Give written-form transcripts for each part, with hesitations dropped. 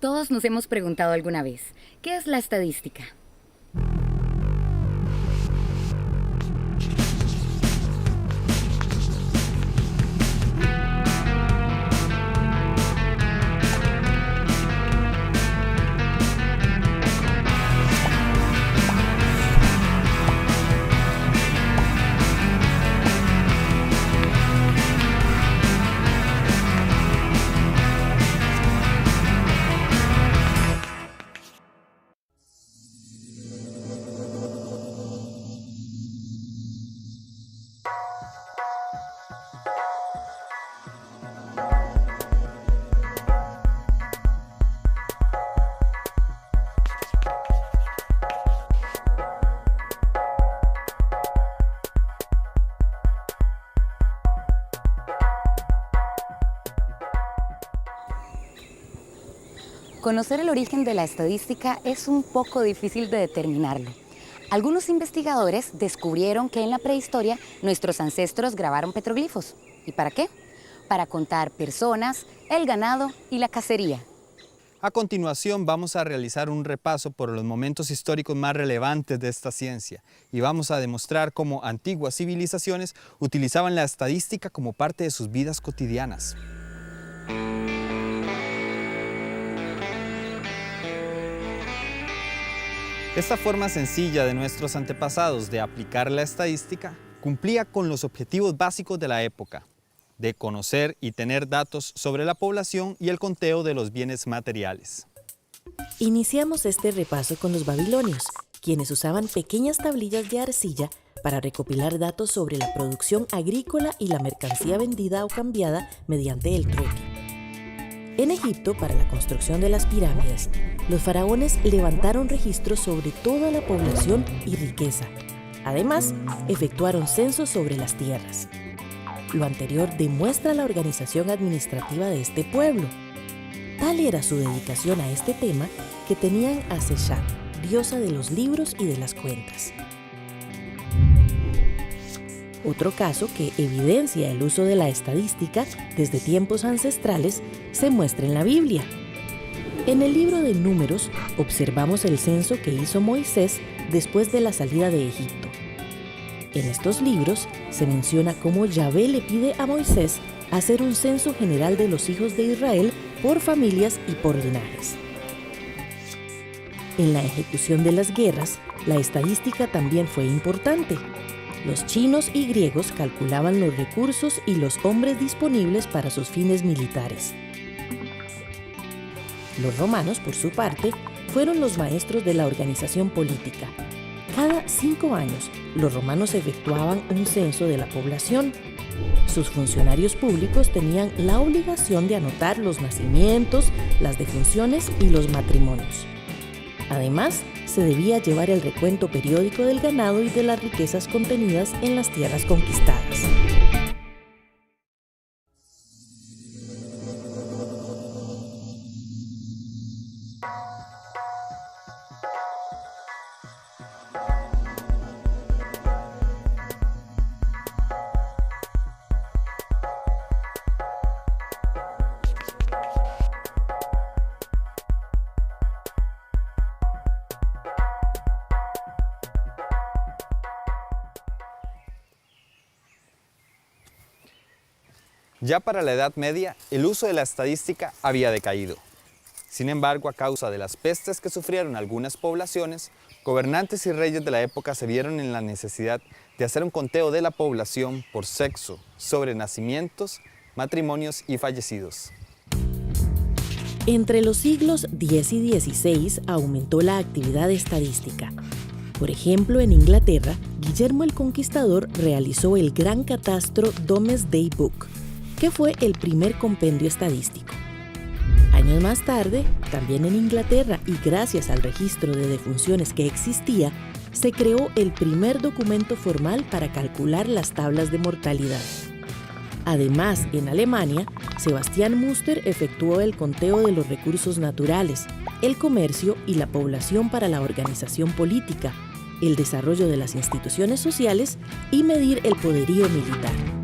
Todos nos hemos preguntado alguna vez, ¿qué es la estadística? Conocer el origen de la estadística es un poco difícil de determinarlo. Algunos investigadores descubrieron que en la prehistoria nuestros ancestros grabaron petroglifos. ¿Y para qué? Para contar personas, el ganado y la cacería. A continuación vamos a realizar un repaso por los momentos históricos más relevantes de esta ciencia y vamos a demostrar cómo antiguas civilizaciones utilizaban la estadística como parte de sus vidas cotidianas. Esta forma sencilla de nuestros antepasados de aplicar la estadística cumplía con los objetivos básicos de la época, de conocer y tener datos sobre la población y el conteo de los bienes materiales. Iniciamos este repaso con los babilonios, quienes usaban pequeñas tablillas de arcilla para recopilar datos sobre la producción agrícola y la mercancía vendida o cambiada mediante el trueque. En Egipto, para la construcción de las pirámides, los faraones levantaron registros sobre toda la población y riqueza. Además, efectuaron censos sobre las tierras. Lo anterior demuestra la organización administrativa de este pueblo. Tal era su dedicación a este tema que tenían a Seshá, diosa de los libros y de las cuentas. Otro caso que evidencia el uso de la estadística desde tiempos ancestrales se muestra en la Biblia. En el libro de Números observamos el censo que hizo Moisés después de la salida de Egipto. En estos libros se menciona cómo Yahvé le pide a Moisés hacer un censo general de los hijos de Israel por familias y por linajes. En la ejecución de las guerras, la estadística también fue importante. Los chinos y griegos calculaban los recursos y los hombres disponibles para sus fines militares. Los romanos, por su parte, fueron los maestros de la organización política. Cada 5 años, los romanos efectuaban un censo de la población. Sus funcionarios públicos tenían la obligación de anotar los nacimientos, las defunciones y los matrimonios. Además, se debía llevar el recuento periódico del ganado y de las riquezas contenidas en las tierras conquistadas. Ya para la Edad Media, el uso de la estadística había decaído. Sin embargo, a causa de las pestes que sufrieron algunas poblaciones, gobernantes y reyes de la época se vieron en la necesidad de hacer un conteo de la población por sexo, sobre nacimientos, matrimonios y fallecidos. Entre los siglos X y XVI aumentó la actividad estadística. Por ejemplo, en Inglaterra, Guillermo el Conquistador realizó el Gran Catastro Domesday Book, que fue el primer compendio estadístico. Años más tarde, también en Inglaterra y gracias al registro de defunciones que existía, se creó el primer documento formal para calcular las tablas de mortalidad. Además, en Alemania, Sebastian Muster efectuó el conteo de los recursos naturales, el comercio y la población para la organización política, el desarrollo de las instituciones sociales y medir el poderío militar.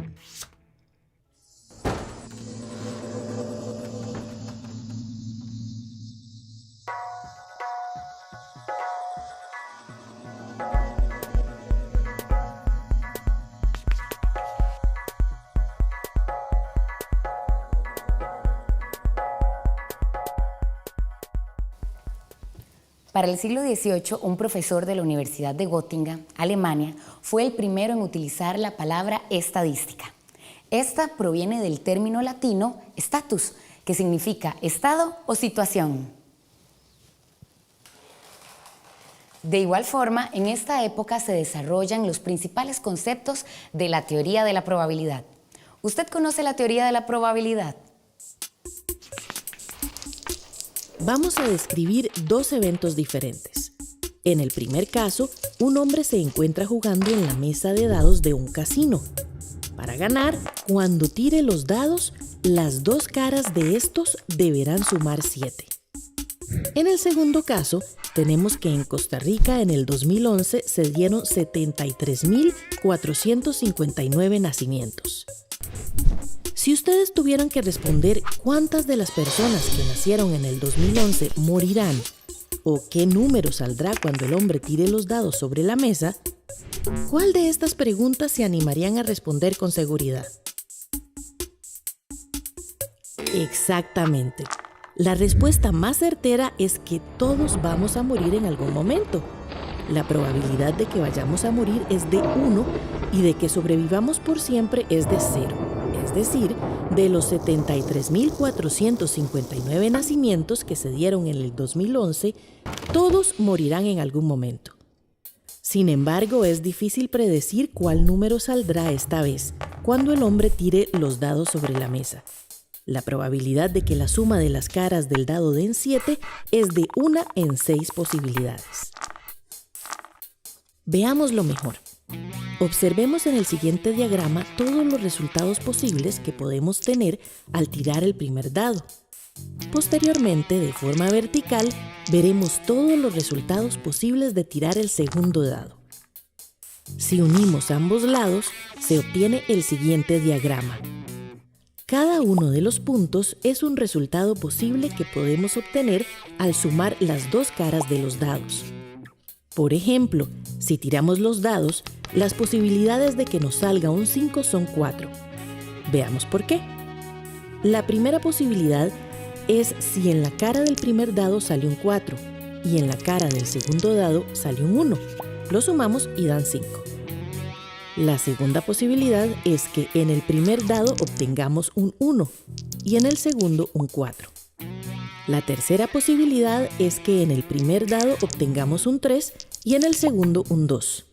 Para el siglo XVIII, un profesor de la Universidad de Göttingen, Alemania, fue el primero en utilizar la palabra estadística. Esta proviene del término latino status, que significa estado o situación. De igual forma, en esta época se desarrollan los principales conceptos de la teoría de la probabilidad. ¿Usted conoce la teoría de la probabilidad? Vamos a describir dos eventos diferentes. En el primer caso, un hombre se encuentra jugando en la mesa de dados de un casino. Para ganar, cuando tire los dados, las dos caras de estos deberán sumar 7. En el segundo caso, tenemos que en Costa Rica en el 2011 se dieron 73.459 nacimientos. Si ustedes tuvieran que responder cuántas de las personas que nacieron en el 2011 morirán o qué número saldrá cuando el hombre tire los dados sobre la mesa, ¿cuál de estas preguntas se animarían a responder con seguridad? Exactamente. La respuesta más certera es que todos vamos a morir en algún momento. La probabilidad de que vayamos a morir es de 1 y de que sobrevivamos por siempre es de 0. Es decir, de los 73.459 nacimientos que se dieron en el 2011, todos morirán en algún momento. Sin embargo, es difícil predecir cuál número saldrá esta vez, cuando el hombre tire los dados sobre la mesa. La probabilidad de que la suma de las caras del dado den 7 es de 1 en 6 posibilidades. Veámoslo mejor. Observemos en el siguiente diagrama todos los resultados posibles que podemos tener al tirar el primer dado. Posteriormente, de forma vertical, veremos todos los resultados posibles de tirar el segundo dado. Si unimos ambos lados, se obtiene el siguiente diagrama. Cada uno de los puntos es un resultado posible que podemos obtener al sumar las dos caras de los dados. Por ejemplo, si tiramos los dados, las posibilidades de que nos salga un 5 son 4. Veamos por qué. La primera posibilidad es si en la cara del primer dado sale un 4 y en la cara del segundo dado sale un 1. Lo sumamos y dan 5. La segunda posibilidad es que en el primer dado obtengamos un 1 y en el segundo un 4. La tercera posibilidad es que en el primer dado obtengamos un 3 y en el segundo un 2.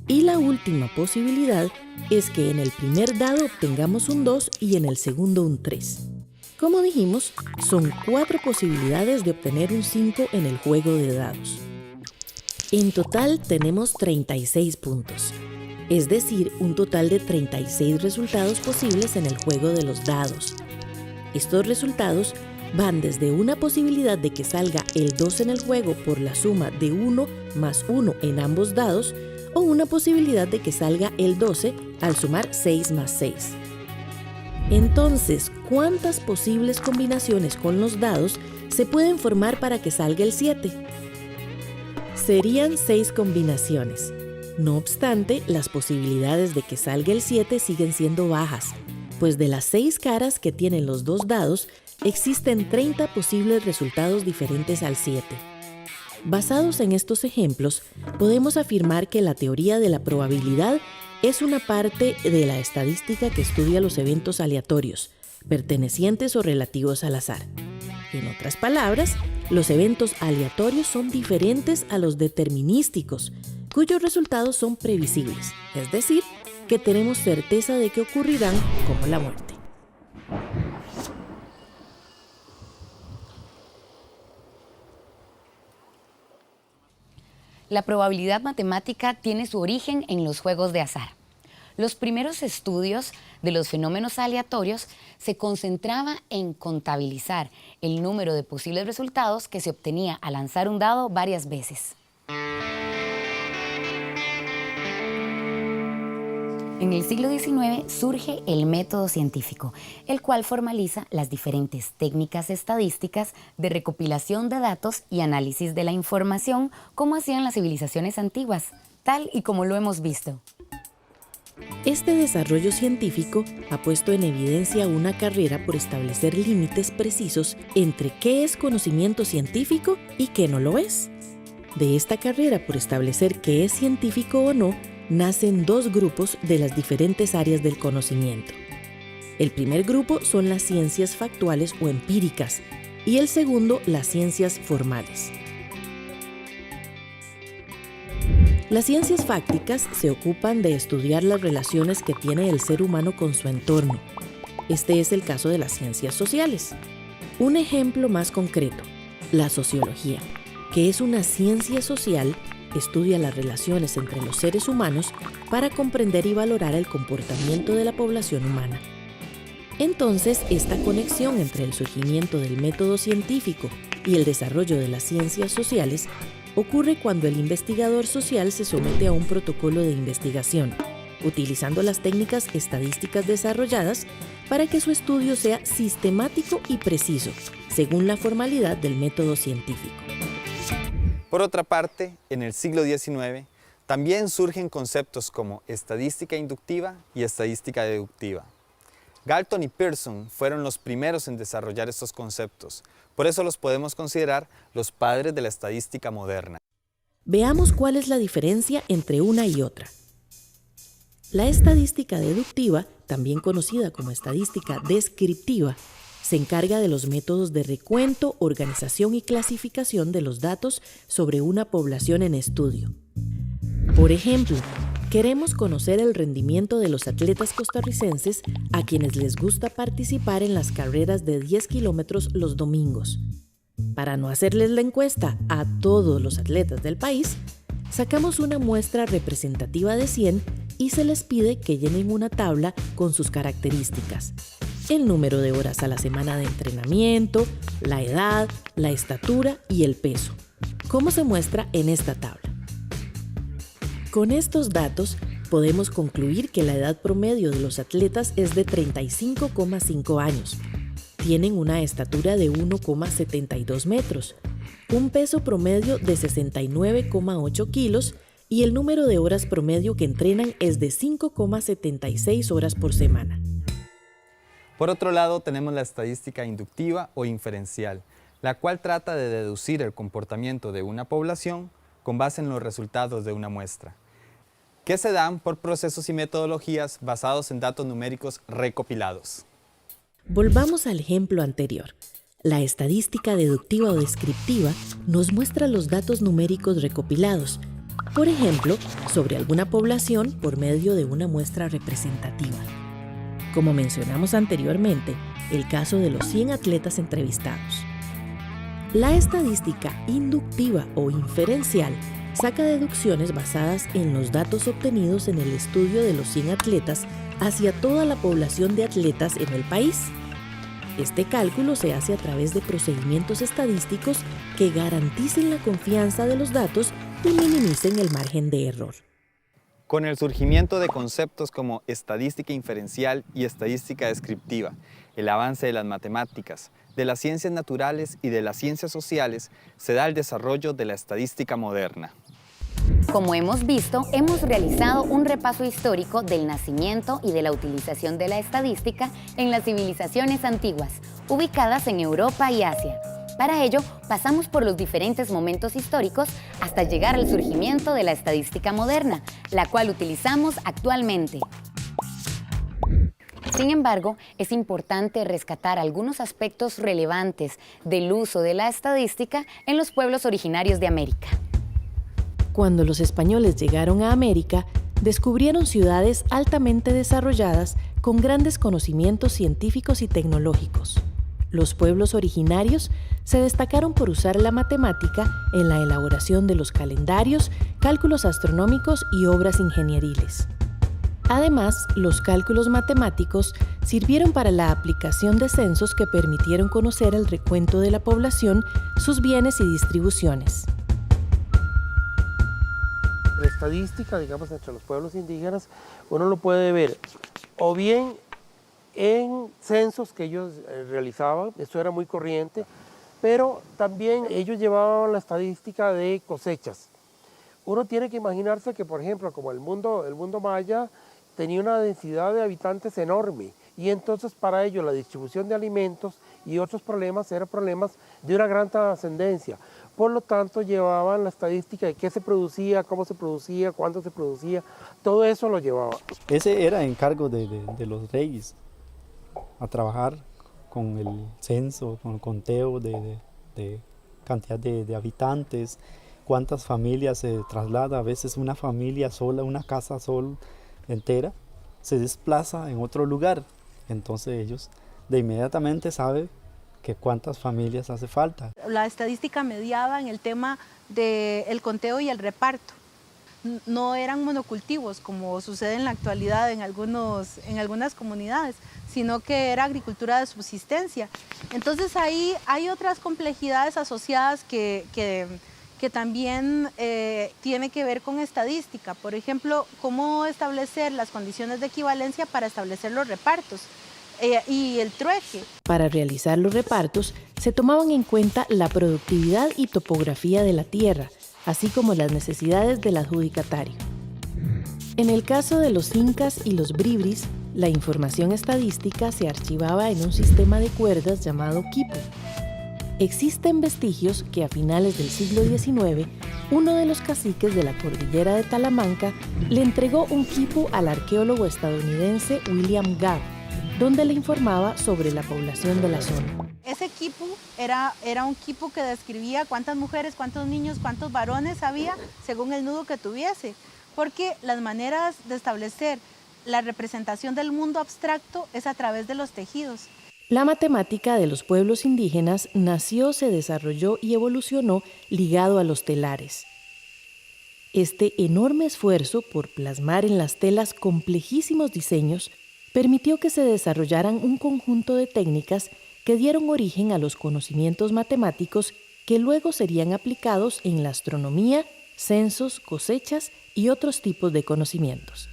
Y la última posibilidad es que en el primer dado obtengamos un 2 y en el segundo un 3. Como dijimos, son 4 posibilidades de obtener un 5 en el juego de dados. En total tenemos 36 puntos. Es decir, un total de 36 resultados posibles en el juego de los dados. Estos resultados van desde una posibilidad de que salga el 2 en el juego por la suma de 1 más 1 en ambos dados, o una posibilidad de que salga el 12 al sumar 6 más 6. Entonces, ¿cuántas posibles combinaciones con los dados se pueden formar para que salga el 7? Serían 6 combinaciones. No obstante, las posibilidades de que salga el 7 siguen siendo bajas, pues de las 6 caras que tienen los dos dados, existen 30 posibles resultados diferentes al 7. Basados en estos ejemplos, podemos afirmar que la teoría de la probabilidad es una parte de la estadística que estudia los eventos aleatorios, pertenecientes o relativos al azar. En otras palabras, los eventos aleatorios son diferentes a los determinísticos, cuyos resultados son previsibles, es decir, que tenemos certeza de que ocurrirán, como la muerte. La probabilidad matemática tiene su origen en los juegos de azar. Los primeros estudios de los fenómenos aleatorios se concentraba en contabilizar el número de posibles resultados que se obtenía al lanzar un dado varias veces. En el siglo XIX surge el método científico, el cual formaliza las diferentes técnicas estadísticas de recopilación de datos y análisis de la información como hacían las civilizaciones antiguas, tal y como lo hemos visto. Este desarrollo científico ha puesto en evidencia una carrera por establecer límites precisos entre qué es conocimiento científico y qué no lo es. De esta carrera por establecer qué es científico o no, nacen dos grupos de las diferentes áreas del conocimiento. El primer grupo son las ciencias factuales o empíricas y el segundo las ciencias formales. Las ciencias fácticas se ocupan de estudiar las relaciones que tiene el ser humano con su entorno. Este es el caso de las ciencias sociales. Un ejemplo más concreto, la sociología, que es una ciencia social, estudia las relaciones entre los seres humanos para comprender y valorar el comportamiento de la población humana. Entonces, esta conexión entre el surgimiento del método científico y el desarrollo de las ciencias sociales ocurre cuando el investigador social se somete a un protocolo de investigación, utilizando las técnicas estadísticas desarrolladas para que su estudio sea sistemático y preciso, según la formalidad del método científico. Por otra parte, en el siglo XIX, también surgen conceptos como estadística inductiva y estadística deductiva. Galton y Pearson fueron los primeros en desarrollar estos conceptos, por eso los podemos considerar los padres de la estadística moderna. Veamos cuál es la diferencia entre una y otra. La estadística deductiva, también conocida como estadística descriptiva, se encarga de los métodos de recuento, organización y clasificación de los datos sobre una población en estudio. Por ejemplo, queremos conocer el rendimiento de los atletas costarricenses a quienes les gusta participar en las carreras de 10 kilómetros los domingos. Para no hacerles la encuesta a todos los atletas del país, sacamos una muestra representativa de 100 y se les pide que llenen una tabla con sus características: el número de horas a la semana de entrenamiento, la edad, la estatura y el peso, como se muestra en esta tabla. Con estos datos, podemos concluir que la edad promedio de los atletas es de 35,5 años. Tienen una estatura de 1,72 metros, un peso promedio de 69,8 kilos y el número de horas promedio que entrenan es de 5,76 horas por semana. Por otro lado, tenemos la estadística inductiva o inferencial, la cual trata de deducir el comportamiento de una población con base en los resultados de una muestra, que se dan por procesos y metodologías basados en datos numéricos recopilados. Volvamos al ejemplo anterior. La estadística deductiva o descriptiva nos muestra los datos numéricos recopilados, por ejemplo, sobre alguna población por medio de una muestra representativa. Como mencionamos anteriormente, el caso de los 100 atletas entrevistados. La estadística inductiva o inferencial saca deducciones basadas en los datos obtenidos en el estudio de los 100 atletas hacia toda la población de atletas en el país. Este cálculo se hace a través de procedimientos estadísticos que garanticen la confianza de los datos y minimicen el margen de error. Con el surgimiento de conceptos como estadística inferencial y estadística descriptiva, el avance de las matemáticas, de las ciencias naturales y de las ciencias sociales, se da el desarrollo de la estadística moderna. Como hemos visto, hemos realizado un repaso histórico del nacimiento y de la utilización de la estadística en las civilizaciones antiguas, ubicadas en Europa y Asia. Para ello, pasamos por los diferentes momentos históricos hasta llegar al surgimiento de la estadística moderna, la cual utilizamos actualmente. Sin embargo, es importante rescatar algunos aspectos relevantes del uso de la estadística en los pueblos originarios de América. Cuando los españoles llegaron a América, descubrieron ciudades altamente desarrolladas con grandes conocimientos científicos y tecnológicos. Los pueblos originarios se destacaron por usar la matemática en la elaboración de los calendarios, cálculos astronómicos y obras ingenieriles. Además, los cálculos matemáticos sirvieron para la aplicación de censos que permitieron conocer el recuento de la población, sus bienes y distribuciones. La estadística, digamos, entre los pueblos indígenas, uno lo puede ver o bien en censos que ellos realizaban, esto era muy corriente, pero también ellos llevaban la estadística de cosechas. Uno tiene que imaginarse que, por ejemplo, como el mundo maya, tenía una densidad de habitantes enorme y entonces para ello la distribución de alimentos y otros problemas eran problemas de una gran trascendencia. Por lo tanto, llevaban la estadística de qué se producía, cómo se producía, cuándo se producía, todo eso lo llevaba. Ese era encargo de los reyes, a trabajar con el censo, con el conteo de cantidad de habitantes, cuántas familias se traslada. A veces una familia sola, una casa sola entera, se desplaza en otro lugar. Entonces ellos de inmediatamente saben que cuántas familias hace falta. La estadística mediaba en el tema del conteo y el reparto. No eran monocultivos como sucede en la actualidad en algunas comunidades, sino que era agricultura de subsistencia. Entonces ahí hay otras complejidades asociadas que también tiene que ver con estadística. Por ejemplo, cómo establecer las condiciones de equivalencia para establecer los repartos. Y el trueque. Para realizar los repartos se tomaban en cuenta la productividad y topografía de la tierra, así como las necesidades del adjudicatario. En el caso de los incas y los bribris, la información estadística se archivaba en un sistema de cuerdas llamado quipu. Existen vestigios que a finales del siglo XIX, uno de los caciques de la cordillera de Talamanca le entregó un quipu al arqueólogo estadounidense William Gabb, donde le informaba sobre la población de la zona. Ese quipu era un quipu que describía cuántas mujeres, cuántos niños, cuántos varones había según el nudo que tuviese, porque las maneras de establecer la representación del mundo abstracto es a través de los tejidos. La matemática de los pueblos indígenas nació, se desarrolló y evolucionó ligado a los telares. Este enorme esfuerzo por plasmar en las telas complejísimos diseños permitió que se desarrollaran un conjunto de técnicas que dieron origen a los conocimientos matemáticos que luego serían aplicados en la astronomía, censos, cosechas y otros tipos de conocimientos.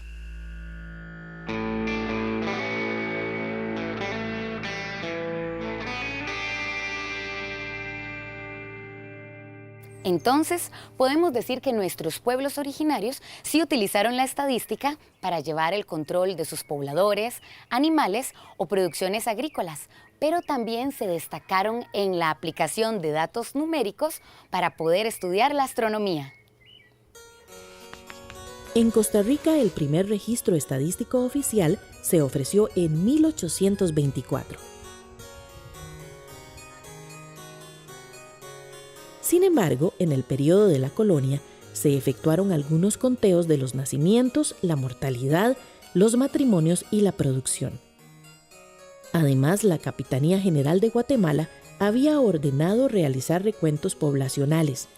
Entonces, podemos decir que nuestros pueblos originarios sí utilizaron la estadística para llevar el control de sus pobladores, animales o producciones agrícolas, pero también se destacaron en la aplicación de datos numéricos para poder estudiar la astronomía. En Costa Rica, el primer registro estadístico oficial se ofreció en 1824. Sin embargo, en el periodo de la colonia, se efectuaron algunos conteos de los nacimientos, la mortalidad, los matrimonios y la producción. Además, la Capitanía General de Guatemala había ordenado realizar recuentos poblacionales,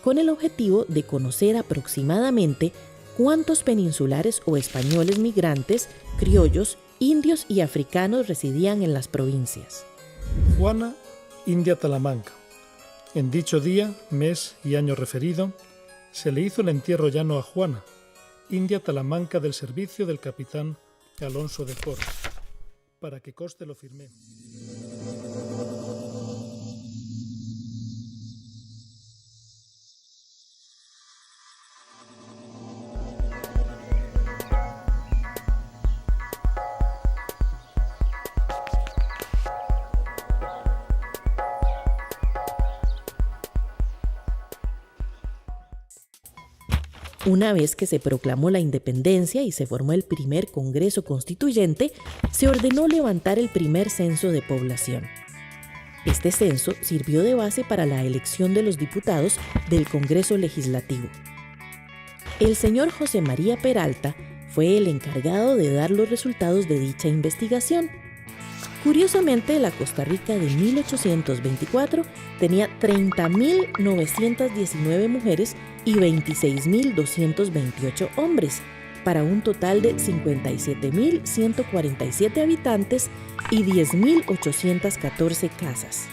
con el objetivo de conocer aproximadamente cuántos peninsulares o españoles migrantes, criollos, indios y africanos residían en las provincias. Juana, India Talamanca. En dicho día, mes y año referido, se le hizo el entierro llano a Juana, India Talamanca del servicio del capitán Alonso de Porras, para que conste lo firmé. Una vez que se proclamó la independencia y se formó el primer Congreso Constituyente, se ordenó levantar el primer censo de población. Este censo sirvió de base para la elección de los diputados del Congreso Legislativo. El señor José María Peralta fue el encargado de dar los resultados de dicha investigación. Curiosamente, la Costa Rica de 1824 tenía 30.919 mujeres y 26.228 hombres, para un total de 57.147 habitantes y 10.814 casas.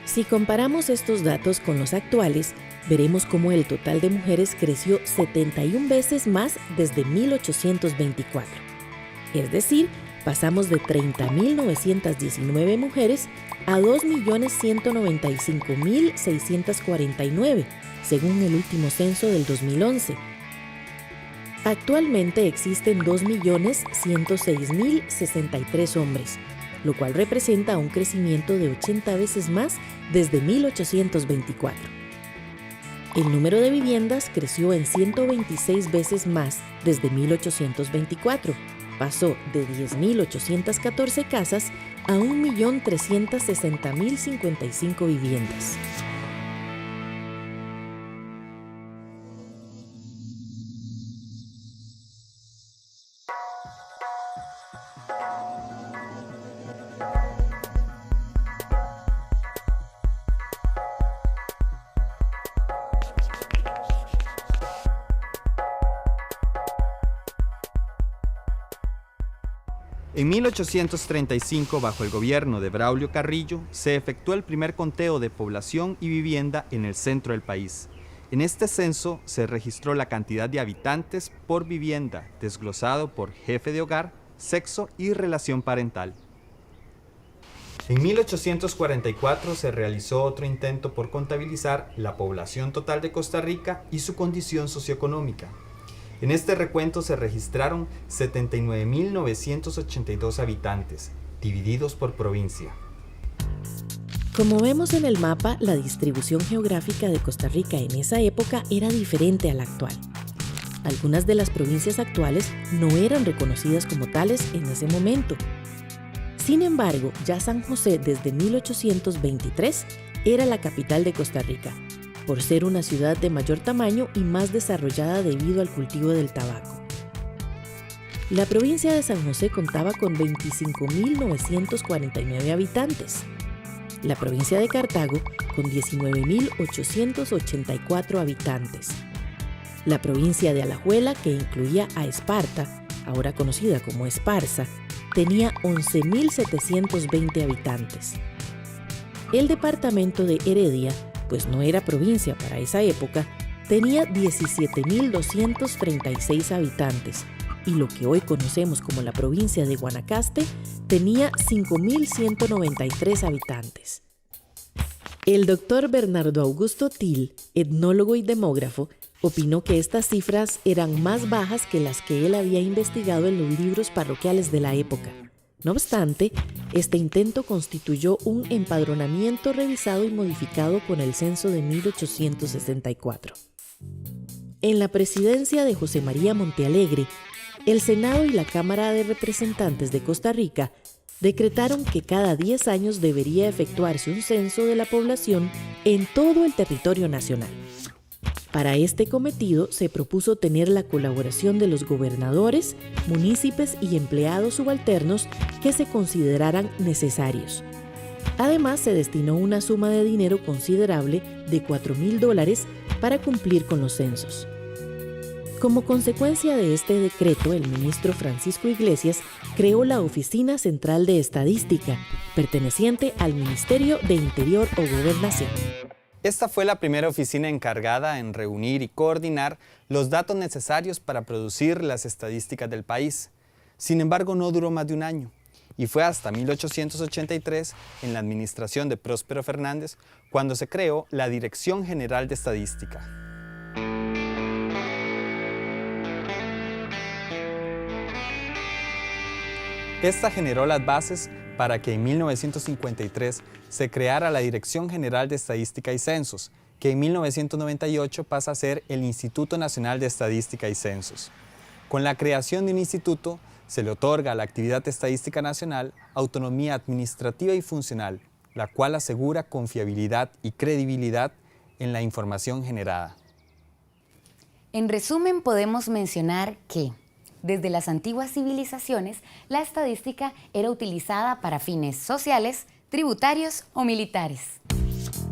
Si comparamos estos datos con los actuales, veremos cómo el total de mujeres creció 71 veces más desde 1824. Es decir, pasamos de 30.919 mujeres a 2.195.649, según el último censo del 2011. Actualmente existen 2.106.063 hombres, lo cual representa un crecimiento de 80 veces más desde 1824. El número de viviendas creció en 126 veces más desde 1824. Pasó de 10.814 casas a 1.360.055 viviendas. En 1835, bajo el gobierno de Braulio Carrillo, se efectuó el primer conteo de población y vivienda en el centro del país. En este censo se registró la cantidad de habitantes por vivienda, desglosado por jefe de hogar, sexo y relación parental. En 1844 se realizó otro intento por contabilizar la población total de Costa Rica y su condición socioeconómica. En este recuento se registraron 79.982 habitantes, divididos por provincia. Como vemos en el mapa, la distribución geográfica de Costa Rica en esa época era diferente a la actual. Algunas de las provincias actuales no eran reconocidas como tales en ese momento. Sin embargo, ya San José desde 1823 era la capital de Costa Rica, por ser una ciudad de mayor tamaño y más desarrollada debido al cultivo del tabaco. La provincia de San José contaba con 25.949 habitantes. La provincia de Cartago con 19.884 habitantes. La provincia de Alajuela, que incluía a Esparta, ahora conocida como Esparza, tenía 11.720 habitantes. El departamento de Heredia, pues no era provincia para esa época, tenía 17.236 habitantes, y lo que hoy conocemos como la provincia de Guanacaste tenía 5.193 habitantes. El doctor Bernardo Augusto Til, etnólogo y demógrafo, opinó que estas cifras eran más bajas que las que él había investigado en los libros parroquiales de la época. No obstante, este intento constituyó un empadronamiento revisado y modificado con el censo de 1864. En la presidencia de José María Montealegre, el Senado y la Cámara de Representantes de Costa Rica decretaron que cada 10 años debería efectuarse un censo de la población en todo el territorio nacional. Para este cometido se propuso tener la colaboración de los gobernadores, municipios y empleados subalternos que se consideraran necesarios. Además, se destinó una suma de dinero considerable de $4.000 para cumplir con los censos. Como consecuencia de este decreto, el ministro Francisco Iglesias creó la Oficina Central de Estadística, perteneciente al Ministerio de Interior o Gobernación. Esta fue la primera oficina encargada en reunir y coordinar los datos necesarios para producir las estadísticas del país. Sin embargo, no duró más de un año, y fue hasta 1883, en la administración de Próspero Fernández, cuando se creó la Dirección General de Estadística. Esta generó las bases para que en 1953 se creara la Dirección General de Estadística y Censos, que en 1998 pasa a ser el Instituto Nacional de Estadística y Censos. Con la creación de un instituto, se le otorga a la actividad estadística nacional autonomía administrativa y funcional, la cual asegura confiabilidad y credibilidad en la información generada. En resumen, podemos mencionar que desde las antiguas civilizaciones, la estadística era utilizada para fines sociales, tributarios o militares.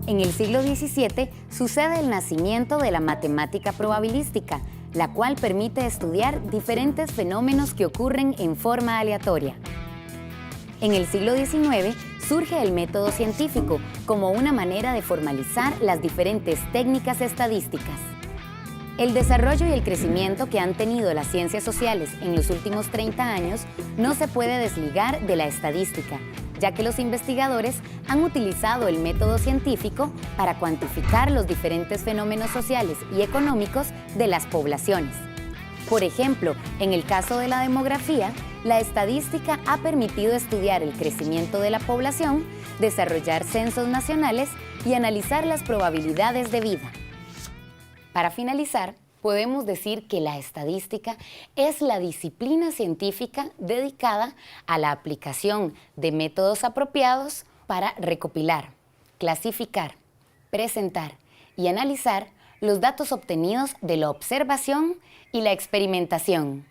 En el siglo XVII sucede el nacimiento de la matemática probabilística, la cual permite estudiar diferentes fenómenos que ocurren en forma aleatoria. En el siglo XIX surge el método científico como una manera de formalizar las diferentes técnicas estadísticas. El desarrollo y el crecimiento que han tenido las ciencias sociales en los últimos 30 años no se puede desligar de la estadística, ya que los investigadores han utilizado el método científico para cuantificar los diferentes fenómenos sociales y económicos de las poblaciones. Por ejemplo, en el caso de la demografía, la estadística ha permitido estudiar el crecimiento de la población, desarrollar censos nacionales y analizar las probabilidades de vida. Para finalizar, podemos decir que la estadística es la disciplina científica dedicada a la aplicación de métodos apropiados para recopilar, clasificar, presentar y analizar los datos obtenidos de la observación y la experimentación.